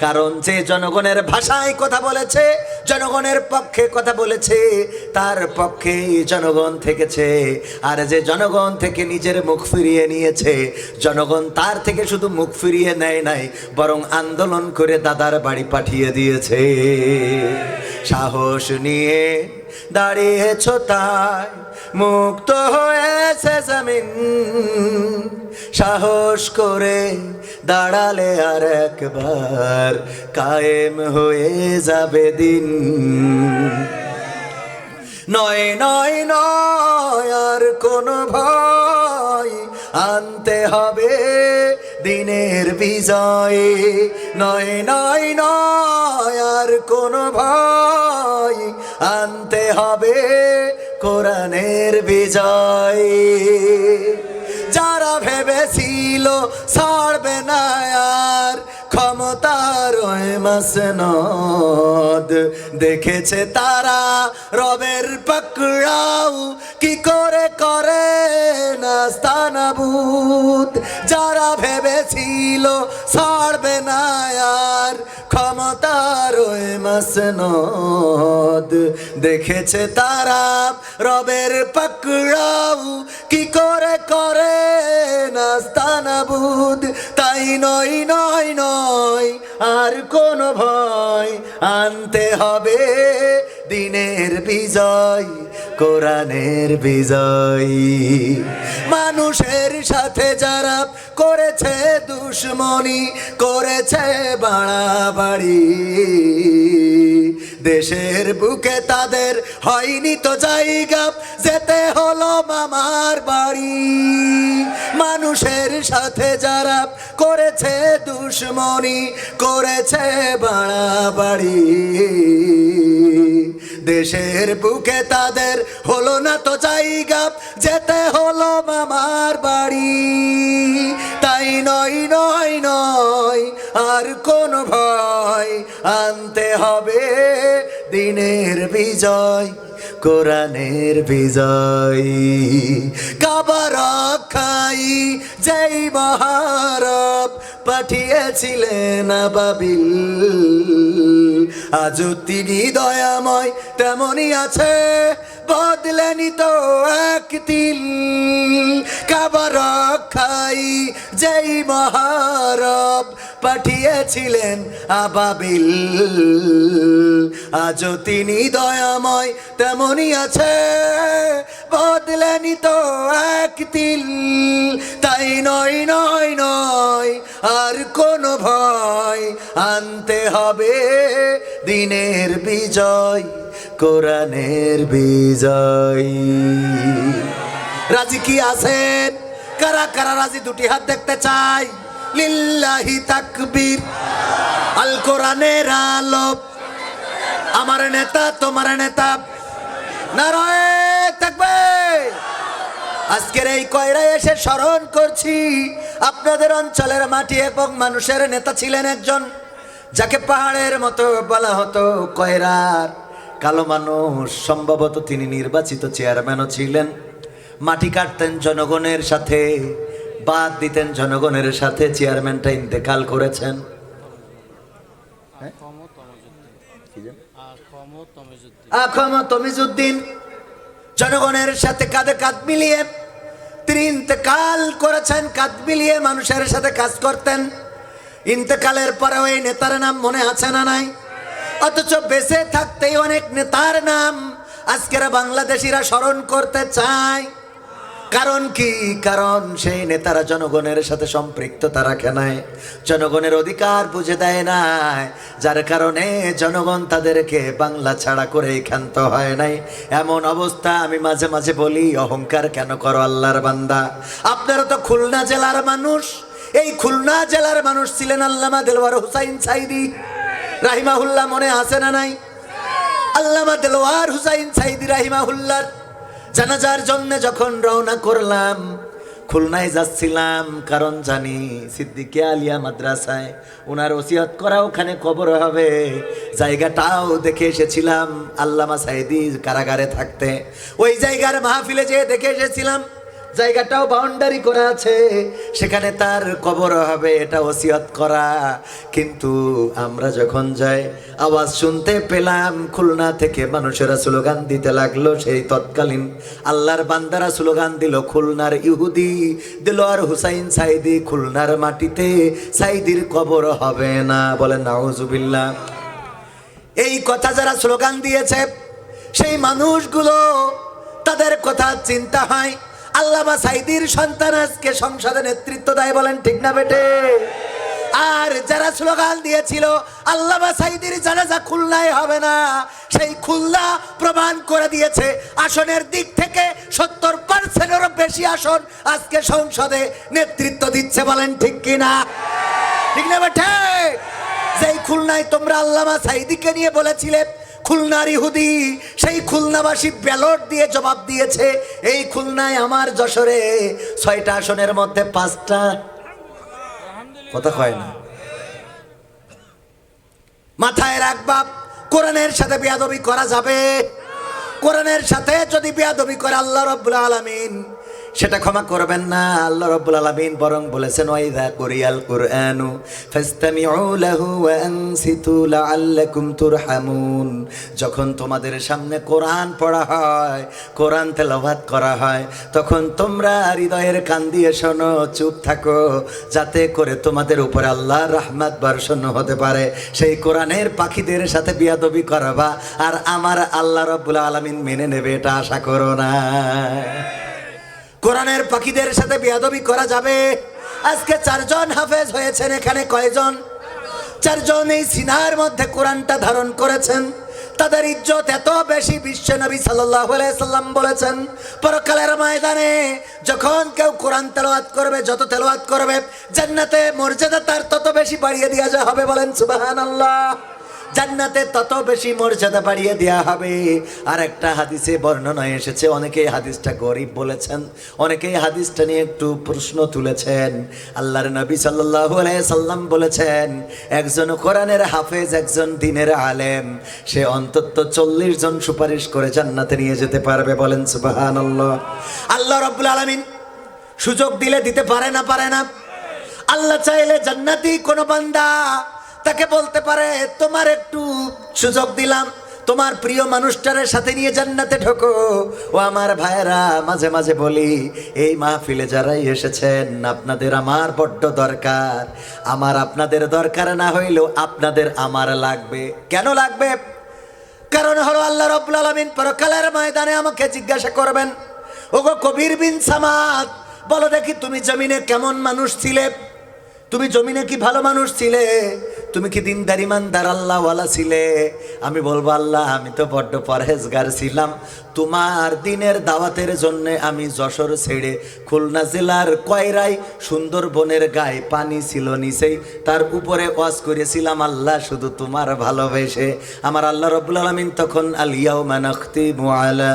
কারণ যে জনগণের ভাষায় কথা বলেছে, জনগণের পক্ষে কথা বলেছে, তার পক্ষে জনগণ থেকেছে। আর যে জনগণ থেকে নিজের মুখ ফিরিয়ে নিয়েছে, জনগণ তার থেকে শুধু মুখ ফিরিয়ে নেয় নাই, বরং আন্দোলন করে দাদার বাড়ি পাঠিয়ে দিয়েছে। সাহস নিয়ে দাঁড়িয়েছ তাই মুক্ত হয়েছে জমিন, সাহস করে দাঁড়ালে আর একবার কায়েম হয়ে যাবে দিন। নয় নয় নয় আর কোনো ভয়, আনতে হবে দিনের বিজয়। নয় নয় নয় আর কোনো ভয়, আনতে হবে কোরআনের বিজয়। যারা ভেবেছিল ছাড়বে না আর ক্ষমতার মাসনদ, দেখেছে তারা রবের পাকড়াও কি করে করে নাস্তানাবুদ। যারা ভেবেছিল ছাড়বে না আর ক্ষমতার মাসনদ, দেখেছে তারা রবের পাকড়াও কি করে করে নাস্তানাবুদ। তাই নয় নয় নয় আর কোনো ভয়, আনতে হবে দিনের বিজয়, কোরআনের বিজয়। মানুষের সাথে যারা করেছে দুশ্মনী, করেছে বাড়াবাড়ি, দেশের বুকে তাদের হয়নি তো জায়গা, যেতে হলো মামার বাড়ি। মানুষের সাথে যারা করেছে দুশ্মনী, করেছে বাড়াবাড়ি, দেশের বুকে তাদের হলো না তো জায়গা, যেতে হলো মামার বাড়ি। তাই নয় নয় নয় আর কোনো ভয়, আনতে হবে দিনের বিজয়, কোরআনের বিজয়। কাবা রক্ষাই যেই মহারব পাঠিয়েছিলেন আবাবিল, আজও তিনি দয়াময় তেমনই আছে, বদলেনি তো এক তিল। কাবা রক্ষাই যেই মহারব পাঠিয়েছিলেন আবাবিল, আজও তিনি দয়াময় তেমনই আছে, বদলেনি তো এক তিল। তাই নয় নয় নয় আর কোনো ভয়, আনতে হবে দিনের বিজয়, কোরআনের বিজয়। রাজি কি আছেন? কারা কারা রাজি? দুটি হাত দেখতে চাই। লিল্লাহি তাকবীর। আল কোরআনের আলো, আমার নেতা তোমার নেতা, নারায়ে তাকবীর। আজকের এই কয়রায় এসে স্মরণ করছি, আপনাদের অঞ্চলের মাটি এবং মানুষের নেতা ছিলেন একজন, যাকে পাহাড়ের মতো বলা হতো কয়রার কালো মানুষ। সম্ভবত তিনি নির্বাচিত চেয়ারম্যানও ছিলেন। মাটি কাটতেন জনগণের সাথে, বাদ দিতেন জনগণের সাথে। চেয়ারম্যানটা ইন্তেকাল করেছেন। আখম তমিজউদ্দিন জনগণের সাথে কাঁধে কাঁধ মিলিয়ে তিনি ইন্তেকাল করেছেন। কাঁধ মিলিয়ে মানুষের সাথে কাজ করতেন। ইন্তেকালের পরে ওই নেতার নাম মনে আছে না নাই? অথচ বেঁচে থাকতেই অনেক নেতার নাম আজকের বাংলাদেশিরা স্মরণ করতে চায়। কারণ কি? কারণ সেই নেতারা জনগণের সাথে সম্পৃক্ততা রাখে নাই, জনগণের অধিকার বুঝে দেয় নাই, যার কারণে জনগণ তাদেরকে বাংলা ছাড়া করেই ক্ষান্ত হয় নাই। এমন অবস্থা আমি মাঝে মাঝে বলি, অহংকার কেন করো আল্লাহর বান্দা? আপনারা তো খুলনা জেলার মানুষ। এই খুলনা জেলার মানুষ ছিলেন আল্লামা দেলওয়ার হুসাইন সাইদি রাহিমাহুল্লাহ, মনে আছে না নাই? আল্লামা দেলওয়ার হুসাইন সাইদি রাহিমাহুল্লাহ জানাজার জন্য যখন রওনা করলাম, খুলনায় যাচ্ছিলাম, কারণ জানি সিদ্দিকিয়া আলিয়া মাদ্রাসায় ওনার ওসিয়ত করা ওখানে কবর হবে। জায়গাটাও দেখে এসেছিলাম, আল্লামা সাইদি কারাগারে থাকতে ওই জায়গার মাহফিলে যেয়ে দেখে এসেছিলাম। জায়গাটাও বাউন্ডারি করা আছে, সেখানে তার কবর হবে, এটা ওসিয়ত করা। কিন্তু আমরা যখন যাই, আওয়াজ শুনতে পেলাম খুলনা থেকে মানুষেরা স্লোগান দিতে লাগলো। সেই তৎকালীন আল্লাহর বান্দারা স্লোগান দিল, খুলনার ইহুদি দিলওয়ার হুসাইন সাইদি, খুলনার মাটিতে সাইদির কবর হবে না। বলেন নাউজুবিল্লাহ। এই কথা যারা স্লোগান দিয়েছে, সেই মানুষগুলো, তাদের কথা চিন্তা হয়। আল্লামা সাইদির সন্তান আজকে সংসদে নেতৃত্ব দেয়। বলেন ঠিক না বেটে? আর যারা স্লোগান দিয়েছিল আল্লামা সাইদির জানাজা খুলনায় হবে না, সেই খুলনা প্রমাণ করে দিয়েছে আসনের দিক থেকে 70%-এরও বেশি আসন আজকে সংসদে নেতৃত্ব দিচ্ছে। বলেন ঠিক কিনা? ঠিক না বেটে? যেই খুলনায় তোমরা আল্লামা সাইদিকে নিয়ে বলেছিলে খুলনার ইহুদি, সেই খুলনাবাসী ব্যালট দিয়ে জবাব দিয়েছে। এই খুলনায় আমার যশোরে 6টা আসনের মধ্যে 5টা, কথা কয় না। মাথায় রাখবা, কোরআনের সাথে বেয়াদবি করা যাবে। কোরআনের সাথে যদি বেয়াদবি করে আল্লাহ রাব্বুল আলামিন সেটা ক্ষমা করবেন না। আল্লাহ রাব্বুল আলামিন বরং বলেছেন, ওয়াইযা কুরিয়াল কুরআনু ফাসতামিউ লাহু ওয়া আনসিতু লাআল্লাকুম তুরহামুন। যখন তোমাদের সামনে কোরআন পড়া হয়, কোরআন তেলাওয়াত করা হয়, তখন তোমরা হৃদয়ের কান দিয়ে শোনো, চুপ থাকো, যাতে করে তোমাদের উপরে আল্লাহর রহমত বর্ষণ হতে পারে। সেই কোরআনের পাখিদের সাথে বেয়াদবি করবা আর আমার আল্লাহ রাব্বুল আলামিন মেনে নেবে, এটা আশা করো না। কোরআনের পাখিদের সাথে বেয়াদবি করা যাবে? আজকে 4 জন হাফেজ হয়েছেন এখানে। কয়জন? 4 জন এই সিনার মধ্যে কোরআনটা ধারণ করেছেন। তাদের ইজ্জত এত বেশি, বিশ্ব নবী সাল্লাল্লাহু আলাইহি সাল্লাম বলেছেন, পরকালের ময়দানে যখন কেউ কোরআন তেলাওয়াত করবে, যত তেলাওয়াত করবে, জান্নাতে মর্যাদা তার তত বেশি বাড়িয়ে দেওয়া হবে। বলেন সুবহানাল্লাহ। জান্নাতে তত বেশি মর্যাদা বাড়িয়ে দেওয়া হবে। আর একটা হাদিসে বর্ণনা এসেছে, অনেকেই হাদিসটা গরীব বলেছেন, অনেকেই হাদিসটা নিয়ে একটু প্রশ্ন তুলেছেন। আল্লাহর নবী সাল্লাল্লাহু আলাইহি সাল্লাম বলেছেন, একজন কোরআনের হাফেজ, একজন দ্বীনের আলেম, সে অন্তত 40 জন সুপারিশ করে জান্নাতে নিয়ে যেতে পারবে। বলেন সুবহানাল্লাহ। আল্লাহ রাব্বুল আলামিন সুযোগ দিলে দিতে পারে না? পারে না? আল্লাহ চাইলে জান্নাতি কোন বান্দা তাকে বলতে পারে, তোমার একটু সুযোগ দিলাম, তোমার প্রিয় মানুষটার সাথে নিয়ে জান্নাতে ঢোকো। ও আমার ভাইরা, মাঝে মাঝে বলি, এই মাহফিলে যারাই এসেছেন, আপনাদের আমার বড্ড দরকার। আমার আপনাদের দরকার না হইলেও আপনাদের আমার লাগবে। কেন লাগবে? কারণ হলো আল্লাহ রাব্বুল আলামিন পরকালের ময়দানে আমাকে জিজ্ঞাসা করবেন, ওগো কবির বিন সামাদ, বলো দেখি তুমি জমিনে কেমন মানুষ ছিলে? তুমি জমিনে কি ভালো মানুষ ছিলে? তুমি কি দিনদার ইমানদার আল্লাহওয়ালা ছিলে? আমি বলবো, আল্লাহ, আমি তো বড্ড পরহেজগার ছিলাম। তোমার দিনের দাওয়াতের জন্য আমি যশোর ছেড়ে খুলনা জেলার কয়রায় সুন্দরবনের গায়ে পানি ছিল নিচেই, তার উপরে ওয়াজ করেছিলাম আল্লাহ শুধু তোমার ভালোবেসে। আমার আল্লাহ রাব্বুল আলামিন তখন আল ইয়াউমা নাখতিমু আলা